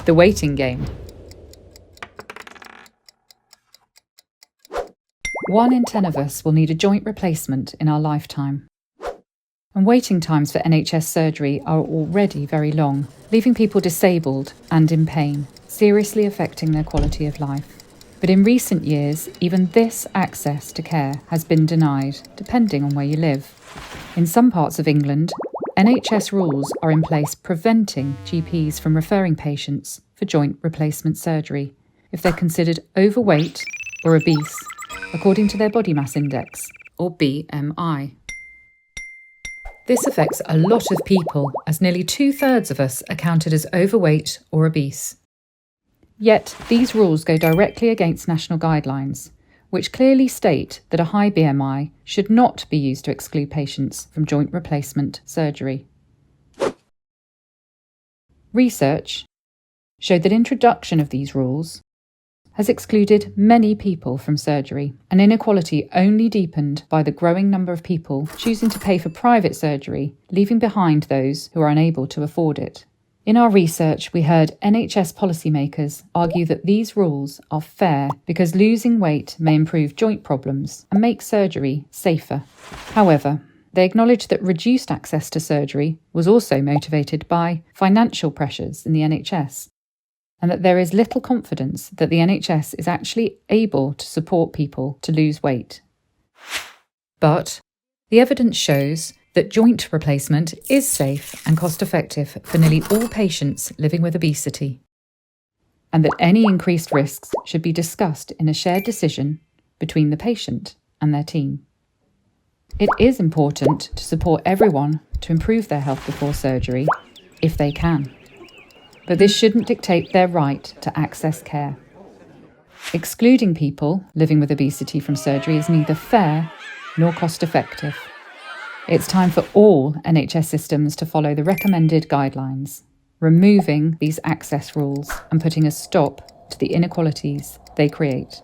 The waiting game. 1 in 10 of us will need a joint replacement in our lifetime. And waiting times for NHS surgery are already very long, leaving people disabled and in pain, seriously affecting their quality of life. But in recent years, even this access to care has been denied, depending on where you live. In some parts of England, NHS rules are in place preventing GPs from referring patients for joint replacement surgery if they're considered overweight or obese, according to their body mass index, or BMI. This affects a lot of people, as nearly 2/3 of us are counted as overweight or obese. Yet, these rules go directly against national guidelines, which clearly state that a high BMI should not be used to exclude patients from joint replacement surgery. Research showed that introduction of these rules has excluded many people from surgery, an inequality only deepened by the growing number of people choosing to pay for private surgery, leaving behind those who are unable to afford it. In our research, we heard NHS policymakers argue that these rules are fair because losing weight may improve joint problems and make surgery safer. However, they acknowledged that reduced access to surgery was also motivated by financial pressures in the NHS, and that there is little confidence that the NHS is actually able to support people to lose weight. But the evidence shows that joint replacement is safe and cost-effective for nearly all patients living with obesity, and that any increased risks should be discussed in a shared decision between the patient and their team. It is important to support everyone to improve their health before surgery, if they can. But this shouldn't dictate their right to access care. Excluding people living with obesity from surgery is neither fair nor cost-effective. It's time for all NHS systems to follow the recommended guidelines, removing these access rules and putting a stop to the inequalities they create.